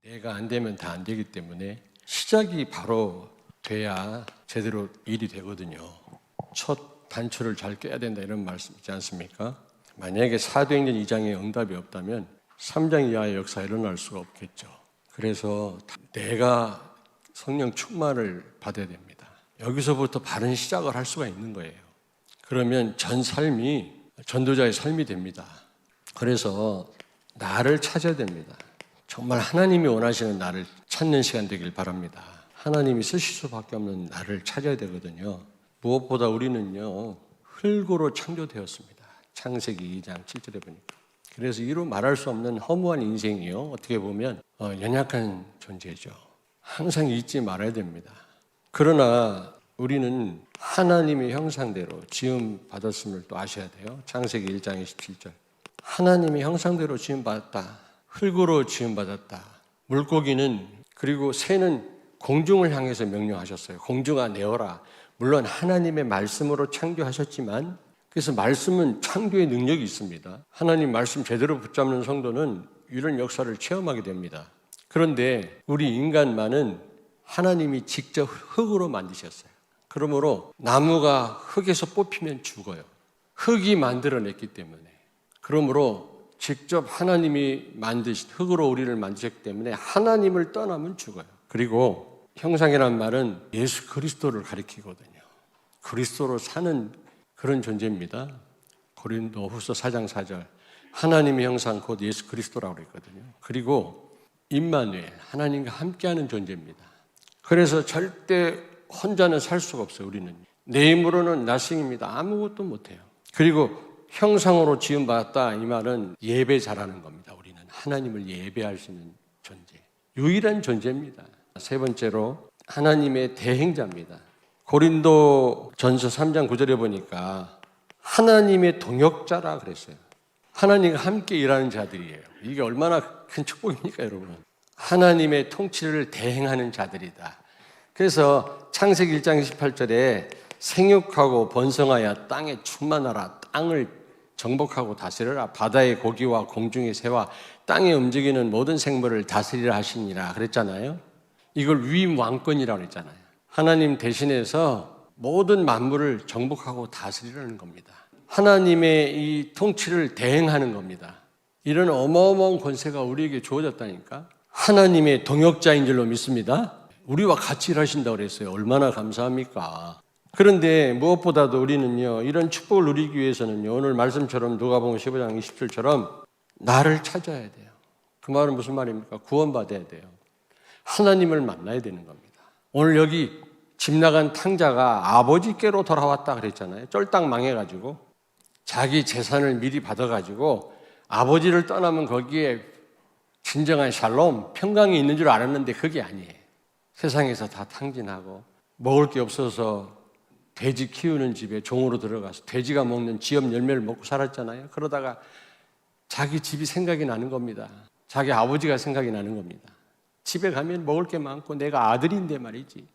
내가 안 되면 다 안 되기 때문에 시작이 바로 돼야 제대로 일이 되거든요. 첫 단추를 잘 껴야 된다 이런 말씀 있지 않습니까? 만약에 사도행전 2장에 응답이 없다면 3장 이하의 역사가 일어날 수가 없겠죠. 그래서 내가 성령 충만을 받아야 됩니다. 여기서부터 바른 시작을 할 수가 있는 거예요. 그러면 전 삶이 전도자의 삶이 됩니다. 그래서 나를 찾아야 됩니다. 정말 하나님이 원하시는 나를 찾는 시간 되길 바랍니다. 하나님이 쓰실 수밖에 없는 나를 찾아야 되거든요. 무엇보다 우리는요, 흙으로 창조되었습니다. 창세기 2장 7절에 보니까. 그래서 이루 말할 수 없는 허무한 인생이요, 어떻게 보면 연약한 존재죠. 항상 잊지 말아야 됩니다. 그러나 우리는 하나님의 형상대로 지음받았음을 또 아셔야 돼요. 창세기 1장 27절. 하나님의 형상대로 지음받았다. 흙으로 지음받았다. 물고기는, 그리고 새는 공중을 향해서 명령하셨어요. 공중아 내어라. 물론 하나님의 말씀으로 창조하셨지만, 그래서 말씀은 창조의 능력이 있습니다. 하나님 말씀 제대로 붙잡는 성도는 이런 역사를 체험하게 됩니다. 그런데 우리 인간만은 하나님이 직접 흙으로 만드셨어요. 그러므로 나무가 흙에서 뽑히면 죽어요. 흙이 만들어냈기 때문에. 그러므로 직접 하나님이 만드신 흙으로 우리를 만드셨기 때문에 하나님을 떠나면 죽어요. 그리고 형상이란 말은 예수 그리스도를 가리키거든요. 그리스도로 사는 그런 존재입니다. 고린도후서 4장 4절. 하나님의 형상 곧 예수 그리스도라고 그랬거든요. 그리고 임마누엘, 하나님과 함께하는 존재입니다. 그래서 절대 혼자는 살 수가 없어요. 우리는 내 힘으로는 나싱입니다. 아무것도 못해요. 그리고 형상으로 지음받았다, 이 말은 예배 잘하는 겁니다. 우리는 하나님을 예배할 수 있는 존재, 유일한 존재입니다. 세 번째로 하나님의 대행자입니다. 고린도 전서 3장 9절에 보니까 하나님의 동역자라 그랬어요. 하나님과 함께 일하는 자들이에요. 이게 얼마나 큰 축복입니까, 여러분? 하나님의 통치를 대행하는 자들이다. 그래서 창세기 1장 28절에 생육하고 번성하여 땅에 충만하라. 땅을 정복하고 다스려라. 바다의 고기와 공중의 새와 땅에 움직이는 모든 생물을 다스리라 하시니라 그랬잖아요. 이걸 위임 왕권이라고 그랬잖아요. 하나님 대신해서 모든 만물을 정복하고 다스리라는 겁니다. 하나님의 이 통치를 대행하는 겁니다. 이런 어마어마한 권세가 우리에게 주어졌다니까. 하나님의 동역자인 줄로 믿습니다. 우리와 같이 일하신다고 그랬어요. 얼마나 감사합니까? 그런데 무엇보다도 우리는요, 이런 축복을 누리기 위해서는요, 오늘 말씀처럼 누가복음 15장 20절처럼 나를 찾아야 돼요. 그 말은 무슨 말입니까? 구원받아야 돼요. 하나님을 만나야 되는 겁니다. 오늘 여기 집 나간 탕자가 아버지께로 돌아왔다 그랬잖아요. 쫄딱 망해가지고 자기 재산을 미리 받아가지고 아버지를 떠나면 거기에 진정한 샬롬, 평강이 있는 줄 알았는데 그게 아니에요. 세상에서 다 탕진하고 먹을 게 없어서 돼지 키우는 집에 종으로 들어가서 돼지가 먹는 지엽 열매를 먹고 살았잖아요. 그러다가 자기 집이 생각이 나는 겁니다. 자기 아버지가 생각이 나는 겁니다. 집에 가면 먹을 게 많고 내가 아들인데 말이지.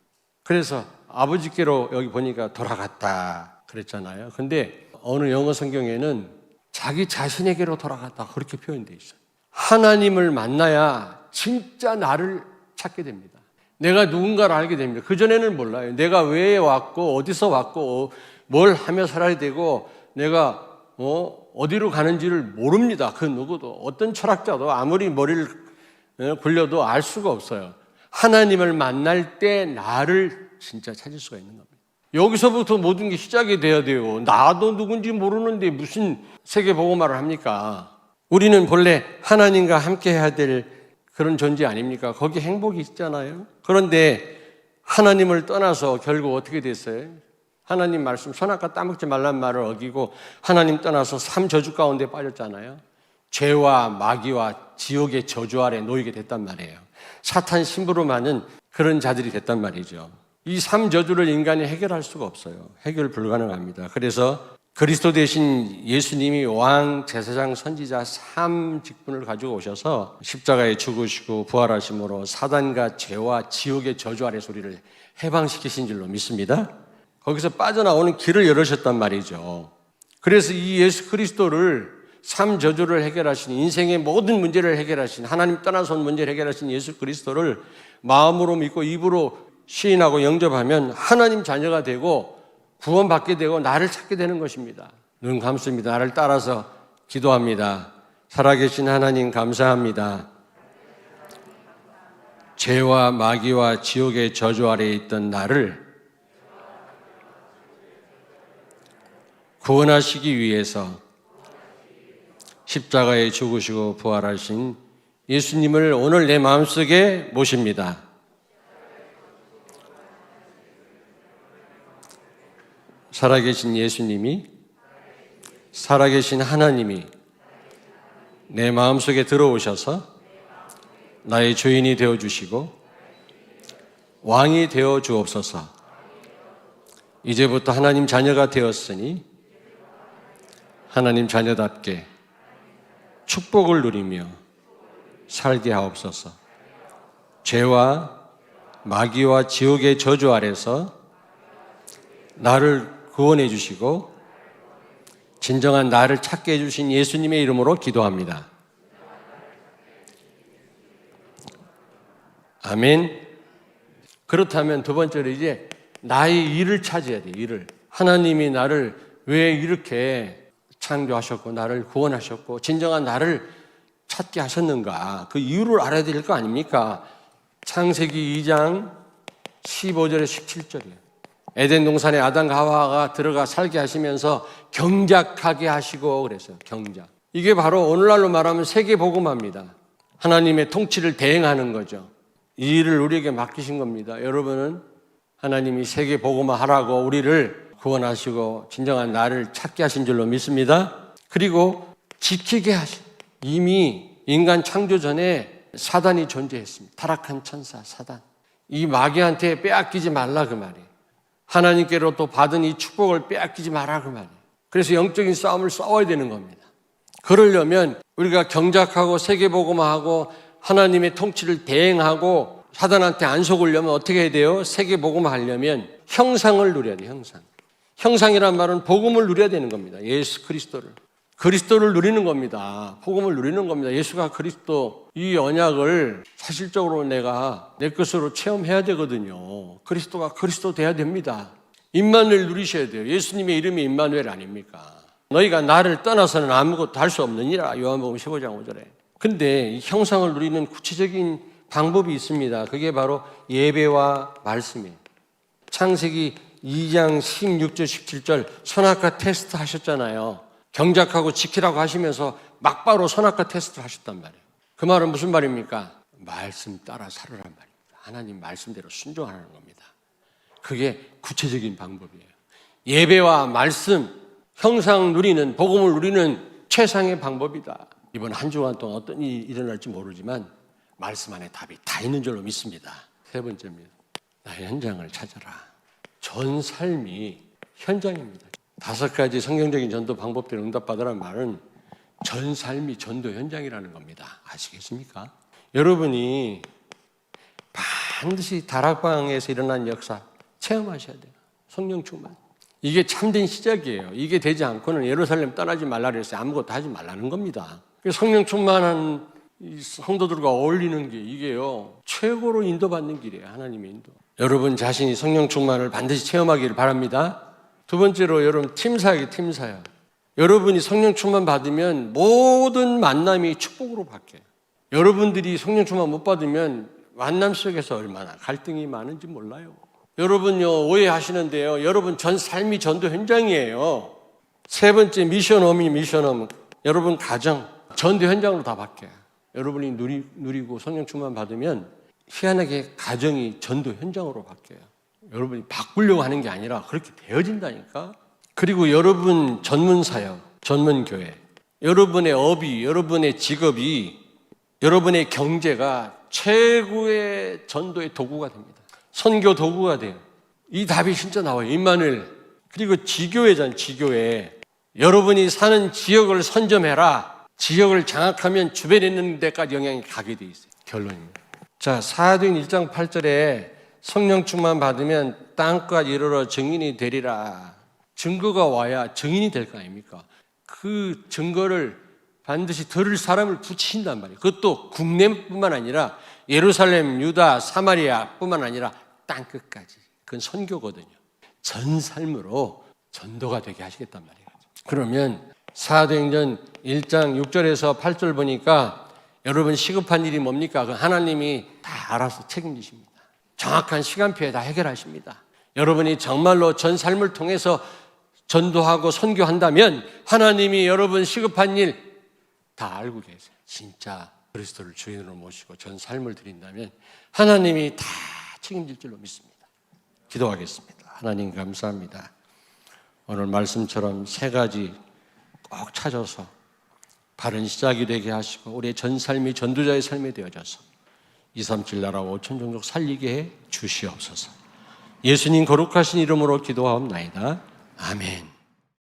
그래서 아버지께로 여기 보니까 돌아갔다 그랬잖아요. 근데 어느 영어 성경에는 자기 자신에게로 돌아갔다 그렇게 표현되어 있어요. 하나님을 만나야 진짜 나를 찾게 됩니다. 내가 누군가를 알게 됩니다. 그전에는 몰라요. 내가 왜 왔고 어디서 왔고 뭘 하며 살아야 되고 내가 어디로 가는지를 모릅니다. 그 누구도. 어떤 철학자도 아무리 머리를 굴려도 알 수가 없어요. 하나님을 만날 때 나를 진짜 찾을 수가 있는 겁니다. 여기서부터 모든 게 시작이 돼야 돼요. 나도 누군지 모르는데 무슨 세계복음화를 합니까? 우리는 본래 하나님과 함께 해야 될 그런 존재 아닙니까? 거기 행복이 있잖아요. 그런데 하나님을 떠나서 결국 어떻게 됐어요? 하나님 말씀 선악과 따먹지 말란 말을 어기고 하나님 떠나서 3저주 가운데 빠졌잖아요. 죄와 마귀와 지옥의 저주 아래 놓이게 됐단 말이에요. 사탄 심부름하는 그런 자들이 됐단 말이죠. 이 3저주를 인간이 해결할 수가 없어요. 해결 불가능합니다. 그래서 그리스도 대신 예수님이 왕, 제사장, 선지자 3직분을 가지고 오셔서 십자가에 죽으시고 부활하심으로 사단과 죄와 지옥의 저주 아래 소리를 해방시키신 줄로 믿습니다. 거기서 빠져나오는 길을 열으셨단 말이죠. 그래서 이 예수 그리스도를 삶 저주를 해결하신, 인생의 모든 문제를 해결하신, 하나님 떠나서 온 문제를 해결하신 예수 그리스도를 마음으로 믿고 입으로 시인하고 영접하면 하나님 자녀가 되고 구원받게 되고 나를 찾게 되는 것입니다. 눈 감습니다. 나를 따라서 기도합니다. 살아계신 하나님 감사합니다. 죄와 마귀와 지옥의 저주 아래에 있던 나를 구원하시기 위해서 십자가에 죽으시고 부활하신 예수님을 오늘 내 마음속에 모십니다. 살아계신 예수님이, 살아계신 하나님이 내 마음속에 들어오셔서 나의 주인이 되어주시고 왕이 되어 주옵소서. 이제부터 하나님 자녀가 되었으니 하나님 자녀답게 축복을 누리며 살게 하옵소서. 죄와 마귀와 지옥의 저주 아래서 나를 구원해 주시고 진정한 나를 찾게 해주신 예수님의 이름으로 기도합니다. 아멘. 그렇다면 두 번째로 이제 나의 일을 찾아야 돼. 일을. 하나님이 나를 왜 이렇게 창조하셨고 나를 구원하셨고 진정한 나를 찾게 하셨는가, 그 이유를 알아야 될 거 아닙니까? 창세기 2장 15절에 17절이에요. 에덴 동산에 아담과 하와가 들어가 살게 하시면서 경작하게 하시고 그랬어요. 경작. 이게 바로 오늘날로 말하면 세계복음화입니다. 하나님의 통치를 대행하는 거죠. 이 일을 우리에게 맡기신 겁니다. 여러분은 하나님이 세계복음화 하라고 우리를 구원하시고 진정한 나를 찾게 하신 줄로 믿습니다. 그리고 지키게 하신, 이미 인간 창조 전에 사단이 존재했습니다. 타락한 천사 사단. 이 마귀한테 빼앗기지 말라 그 말이에요. 하나님께로부터 받은 이 축복을 빼앗기지 마라 그 말이에요. 그래서 영적인 싸움을 싸워야 되는 겁니다. 그러려면 우리가 경작하고 세계복음화하고 하나님의 통치를 대행하고 사단한테 안 속으려면 어떻게 해야 돼요? 세계복음화하려면 형상을 누려야 돼요. 형상. 형상이란 말은 복음을 누려야 되는 겁니다. 예수 그리스도를 누리는 겁니다. 복음을 누리는 겁니다. 예수가 그리스도, 이 언약을 사실적으로 내가 내 것으로 체험해야 되거든요. 그리스도가 그리스도 돼야 됩니다. 임마누엘 누리셔야 돼요. 예수님의 이름이 임마누엘 아닙니까? 너희가 나를 떠나서는 아무것도 할 수 없느니라. 요한복음 15장 5절에. 근데 이 형상을 누리는 구체적인 방법이 있습니다. 그게 바로 예배와 말씀이에요. 창세기 2장 16절 17절 선악과 테스트 하셨잖아요. 경작하고 지키라고 하시면서 막바로 선악과 테스트를 하셨단 말이에요. 그 말은 무슨 말입니까? 말씀 따라 살으란 말입니다. 하나님 말씀대로 순종하는 겁니다. 그게 구체적인 방법이에요. 예배와 말씀, 형상 누리는, 복음을 누리는 최상의 방법이다. 이번 한 주간 동안 어떤 일이 일어날지 모르지만 말씀 안에 답이 다 있는 줄로 믿습니다. 세 번째입니다. 나의 현장을 찾아라. 전 삶이 현장입니다. 5가지 성경적인 전도 방법대로 응답받으라는 말은 전 삶이 전도 현장이라는 겁니다. 아시겠습니까? 여러분이 반드시 다락방에서 일어난 역사 체험하셔야 돼요. 성령 충만. 이게 참된 시작이에요. 이게 되지 않고는 예루살렘 떠나지 말라 그랬어요. 아무것도 하지 말라는 겁니다. 성령 충만한 성도들과 어울리는 게 이게요, 최고로 인도받는 길이에요. 하나님의 인도. 여러분 자신이 성령 충만을 반드시 체험하기를 바랍니다. 두 번째로 여러분 팀사역이 팀사역. 여러분이 성령 충만 받으면 모든 만남이 축복으로 바뀌어요. 여러분들이 성령 충만 못 받으면 만남 속에서 얼마나 갈등이 많은지 몰라요. 여러분요 오해하시는데요. 여러분 전 삶이 전도 현장이에요. 세 번째 미션홈이 미션홈. 여러분 가정 전도 현장으로 다 바뀌어요. 여러분이 누리고 성령 충만 받으면 희한하게 가정이 전도 현장으로 바뀌어요. 여러분이 바꾸려고 하는 게 아니라 그렇게 되어진다니까. 그리고 여러분 전문 사역, 전문 교회, 여러분의 업이, 여러분의 직업이, 여러분의 경제가 최고의 전도의 도구가 됩니다. 선교 도구가 돼요. 이 답이 진짜 나와요. 임마누엘. 그리고 지교회잖아요. 지교회. 여러분이 사는 지역을 선점해라. 지역을 장악하면 주변에 있는 데까지 영향이 가게 돼 있어요. 결론입니다. 자, 사도행 1장 8절에 성령 충만 받으면 땅까지 이르러 증인이 되리라. 증거가 와야 증인이 될 거 아닙니까? 그 증거를 반드시 들을 사람을 붙이신단 말이에요. 그것도 국내뿐만 아니라 예루살렘, 유다, 사마리아뿐만 아니라 땅 끝까지. 그건 선교거든요. 전 삶으로 전도가 되게 하시겠단 말이에요. 그러면 사도행전 1장 6절에서 8절 보니까 여러분 시급한 일이 뭡니까? 그 하나님이 다 알아서 책임지십니다. 정확한 시간표에 다 해결하십니다. 여러분이 정말로 전 삶을 통해서 전도하고 선교한다면 하나님이 여러분 시급한 일 다 알고 계세요. 진짜 그리스도를 주인으로 모시고 전 삶을 드린다면 하나님이 다 책임질 줄로 믿습니다. 기도하겠습니다. 하나님 감사합니다. 오늘 말씀처럼 세 가지 꼭 찾아서 바른 시작이 되게 하시고 우리의 전 삶이 전도자의 삶이 되어져서 237 나라 5천 종족 살리게 해 주시옵소서. 예수님 거룩하신 이름으로 기도하옵나이다. 아멘.